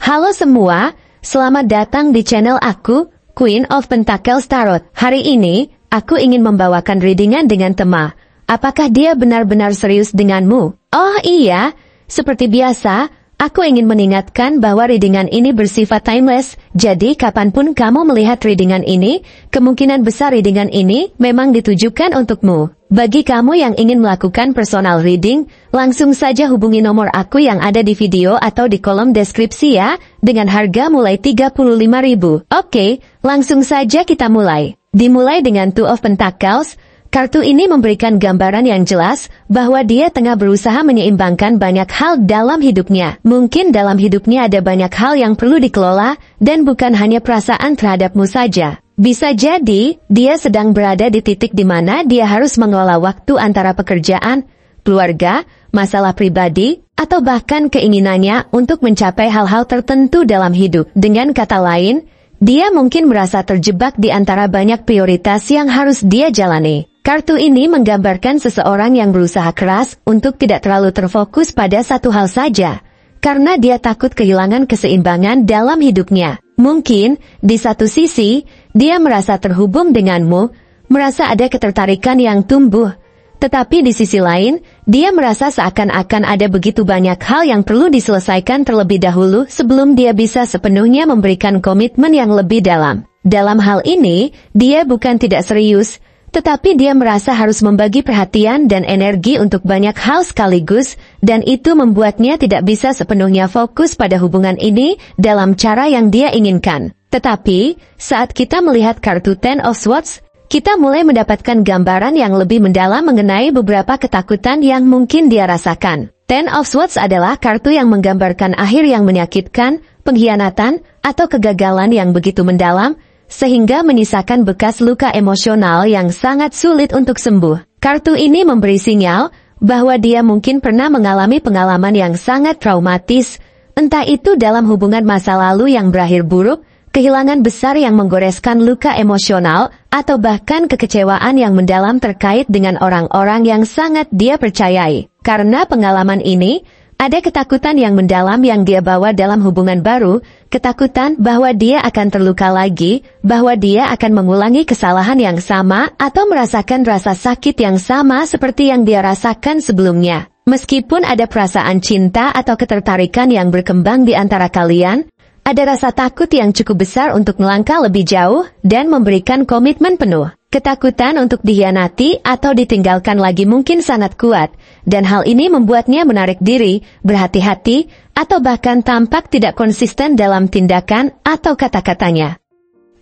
Halo semua, selamat datang di channel aku, Queen of Pentacles Tarot. Hari ini, aku ingin membawakan readingan dengan tema, apakah dia benar-benar serius denganmu? Oh iya, seperti biasa, aku ingin mengingatkan bahwa readingan ini bersifat timeless, jadi kapanpun kamu melihat readingan ini, kemungkinan besar readingan ini memang ditujukan untukmu. Bagi kamu yang ingin melakukan personal reading, langsung saja hubungi nomor aku yang ada di video atau di kolom deskripsi ya, dengan harga mulai 35.000. Oke, langsung saja kita mulai. Dimulai dengan Two of Pentacles. Kartu ini memberikan gambaran yang jelas bahwa dia tengah berusaha menyeimbangkan banyak hal dalam hidupnya. Mungkin dalam hidupnya ada banyak hal yang perlu dikelola, dan bukan hanya perasaan terhadapmu saja. Bisa jadi, dia sedang berada di titik di mana dia harus mengelola waktu antara pekerjaan, keluarga, masalah pribadi, atau bahkan keinginannya untuk mencapai hal-hal tertentu dalam hidup. Dengan kata lain, dia mungkin merasa terjebak di antara banyak prioritas yang harus dia jalani. Kartu ini menggambarkan seseorang yang berusaha keras untuk tidak terlalu terfokus pada satu hal saja, karena dia takut kehilangan keseimbangan dalam hidupnya. Mungkin, di satu sisi, dia merasa terhubung denganmu, merasa ada ketertarikan yang tumbuh. Tetapi di sisi lain, dia merasa seakan-akan ada begitu banyak hal yang perlu diselesaikan terlebih dahulu sebelum dia bisa sepenuhnya memberikan komitmen yang lebih dalam. Dalam hal ini, dia bukan tidak serius, tetapi dia merasa harus membagi perhatian dan energi untuk banyak hal sekaligus, dan itu membuatnya tidak bisa sepenuhnya fokus pada hubungan ini dalam cara yang dia inginkan. Tetapi, saat kita melihat kartu Ten of Swords, kita mulai mendapatkan gambaran yang lebih mendalam mengenai beberapa ketakutan yang mungkin dia rasakan. Ten of Swords adalah kartu yang menggambarkan akhir yang menyakitkan, pengkhianatan, atau kegagalan yang begitu mendalam, sehingga menyisakan bekas luka emosional yang sangat sulit untuk sembuh. Kartu ini memberi sinyal bahwa dia mungkin pernah mengalami pengalaman yang sangat traumatis, entah itu dalam hubungan masa lalu yang berakhir buruk, kehilangan besar yang menggoreskan luka emosional, atau bahkan kekecewaan yang mendalam terkait dengan orang-orang yang sangat dia percayai. Karena pengalaman ini, ada ketakutan yang mendalam yang dia bawa dalam hubungan baru, ketakutan bahwa dia akan terluka lagi, bahwa dia akan mengulangi kesalahan yang sama atau merasakan rasa sakit yang sama seperti yang dia rasakan sebelumnya. Meskipun ada perasaan cinta atau ketertarikan yang berkembang di antara kalian, ada rasa takut yang cukup besar untuk melangkah lebih jauh dan memberikan komitmen penuh. Ketakutan untuk dikhianati atau ditinggalkan lagi mungkin sangat kuat, dan hal ini membuatnya menarik diri, berhati-hati, atau bahkan tampak tidak konsisten dalam tindakan atau kata-katanya.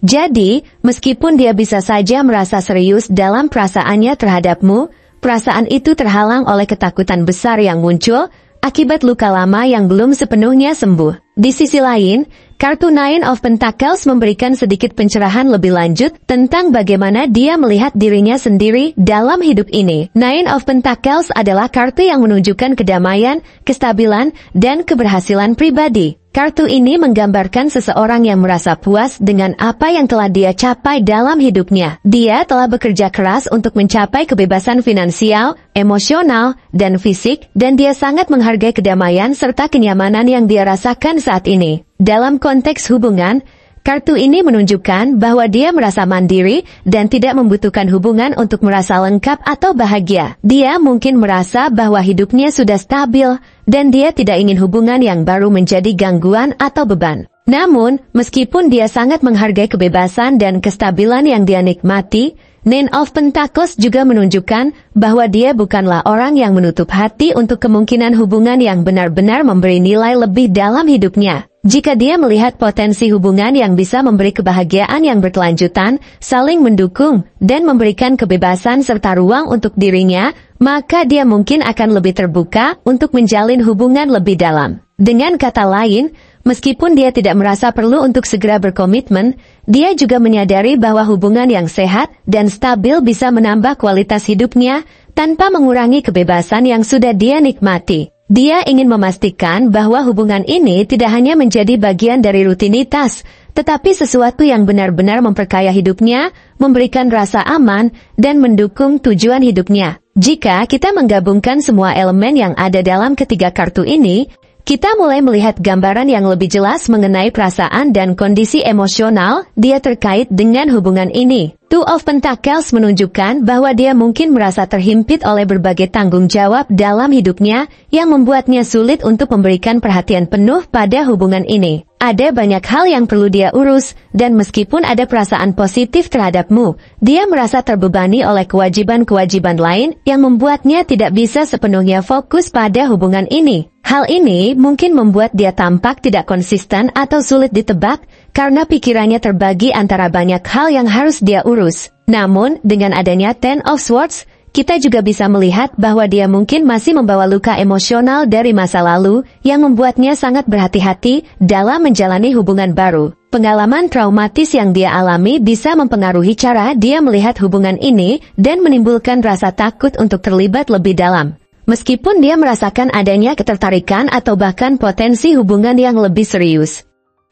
Jadi, meskipun dia bisa saja merasa serius dalam perasaannya terhadapmu, perasaan itu terhalang oleh ketakutan besar yang muncul akibat luka lama yang belum sepenuhnya sembuh. Di sisi lain, kartu Nine of Pentacles memberikan sedikit pencerahan lebih lanjut tentang bagaimana dia melihat dirinya sendiri dalam hidup ini. Nine of Pentacles adalah kartu yang menunjukkan kedamaian, kestabilan, dan keberhasilan pribadi. Kartu ini menggambarkan seseorang yang merasa puas dengan apa yang telah dia capai dalam hidupnya. Dia telah bekerja keras untuk mencapai kebebasan finansial, emosional, dan fisik, dan dia sangat menghargai kedamaian serta kenyamanan yang dia rasakan saat ini. Dalam konteks hubungan, kartu ini menunjukkan bahwa dia merasa mandiri dan tidak membutuhkan hubungan untuk merasa lengkap atau bahagia. Dia mungkin merasa bahwa hidupnya sudah stabil, dan dia tidak ingin hubungan yang baru menjadi gangguan atau beban. Namun, meskipun dia sangat menghargai kebebasan dan kestabilan yang dia nikmati, Nine of Pentacles juga menunjukkan bahwa dia bukanlah orang yang menutup hati untuk kemungkinan hubungan yang benar-benar memberi nilai lebih dalam hidupnya. Jika dia melihat potensi hubungan yang bisa memberi kebahagiaan yang berkelanjutan, saling mendukung, dan memberikan kebebasan serta ruang untuk dirinya, maka dia mungkin akan lebih terbuka untuk menjalin hubungan lebih dalam. Dengan kata lain, meskipun dia tidak merasa perlu untuk segera berkomitmen, dia juga menyadari bahwa hubungan yang sehat dan stabil bisa menambah kualitas hidupnya tanpa mengurangi kebebasan yang sudah dia nikmati. Dia ingin memastikan bahwa hubungan ini tidak hanya menjadi bagian dari rutinitas, tetapi sesuatu yang benar-benar memperkaya hidupnya, memberikan rasa aman, dan mendukung tujuan hidupnya. Jika kita menggabungkan semua elemen yang ada dalam ketiga kartu ini, Kita mulai melihat gambaran yang lebih jelas mengenai perasaan dan kondisi emosional dia terkait dengan hubungan ini. Two of Pentacles menunjukkan bahwa dia mungkin merasa terhimpit oleh berbagai tanggung jawab dalam hidupnya yang membuatnya sulit untuk memberikan perhatian penuh pada hubungan ini. Ada banyak hal yang perlu dia urus, dan meskipun ada perasaan positif terhadapmu, dia merasa terbebani oleh kewajiban-kewajiban lain yang membuatnya tidak bisa sepenuhnya fokus pada hubungan ini. Hal ini mungkin membuat dia tampak tidak konsisten atau sulit ditebak karena pikirannya terbagi antara banyak hal yang harus dia urus. Namun, dengan adanya Ten of Swords, kita juga bisa melihat bahwa dia mungkin masih membawa luka emosional dari masa lalu yang membuatnya sangat berhati-hati dalam menjalani hubungan baru. Pengalaman traumatis yang dia alami bisa mempengaruhi cara dia melihat hubungan ini dan menimbulkan rasa takut untuk terlibat lebih dalam. Meskipun dia merasakan adanya ketertarikan atau bahkan potensi hubungan yang lebih serius.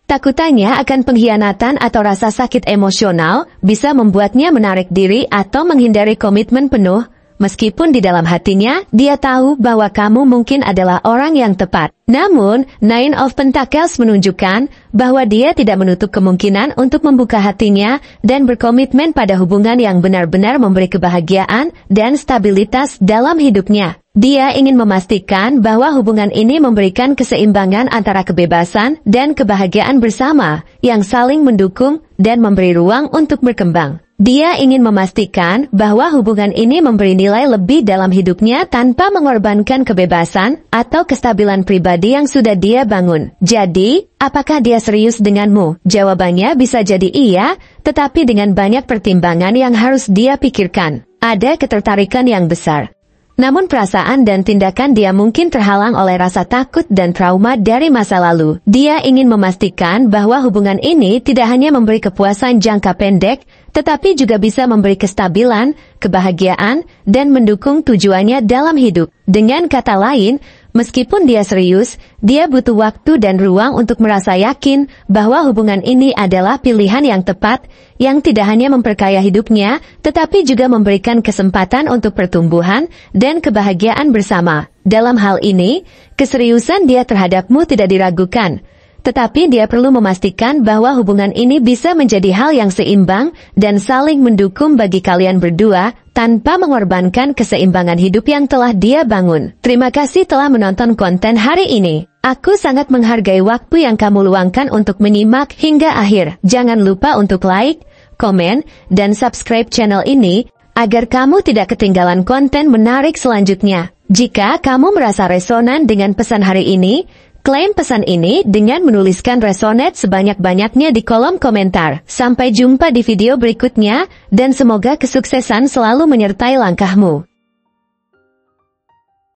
Takutannya akan pengkhianatan atau rasa sakit emosional bisa membuatnya menarik diri atau menghindari komitmen penuh, meskipun di dalam hatinya dia tahu bahwa kamu mungkin adalah orang yang tepat. Namun, Nine of Pentacles menunjukkan bahwa dia tidak menutup kemungkinan untuk membuka hatinya dan berkomitmen pada hubungan yang benar-benar memberi kebahagiaan dan stabilitas dalam hidupnya. Dia ingin memastikan bahwa hubungan ini memberikan keseimbangan antara kebebasan dan kebahagiaan bersama, yang saling mendukung dan memberi ruang untuk berkembang. Dia ingin memastikan bahwa hubungan ini memberi nilai lebih dalam hidupnya tanpa mengorbankan kebebasan atau kestabilan pribadi yang sudah dia bangun. Jadi, apakah dia serius denganmu? Jawabannya bisa jadi iya, tetapi dengan banyak pertimbangan yang harus dia pikirkan. Ada ketertarikan yang besar. Namun perasaan dan tindakan dia mungkin terhalang oleh rasa takut dan trauma dari masa lalu. Dia ingin memastikan bahwa hubungan ini tidak hanya memberi kepuasan jangka pendek, tetapi juga bisa memberi kestabilan, kebahagiaan, dan mendukung tujuannya dalam hidup. Dengan kata lain, meskipun dia serius, dia butuh waktu dan ruang untuk merasa yakin bahwa hubungan ini adalah pilihan yang tepat, yang tidak hanya memperkaya hidupnya, tetapi juga memberikan kesempatan untuk pertumbuhan dan kebahagiaan bersama. Dalam hal ini, keseriusan dia terhadapmu tidak diragukan. Tetapi dia perlu memastikan bahwa hubungan ini bisa menjadi hal yang seimbang dan saling mendukung bagi kalian berdua tanpa mengorbankan keseimbangan hidup yang telah dia bangun. Terima kasih telah menonton konten hari ini. Aku sangat menghargai waktu yang kamu luangkan untuk menyimak hingga akhir. Jangan lupa untuk like, komen, dan subscribe channel ini agar kamu tidak ketinggalan konten menarik selanjutnya. Jika kamu merasa resonan dengan pesan hari ini, klaim pesan ini dengan menuliskan resonate sebanyak-banyaknya di kolom komentar. Sampai jumpa di video berikutnya, dan semoga kesuksesan selalu menyertai langkahmu.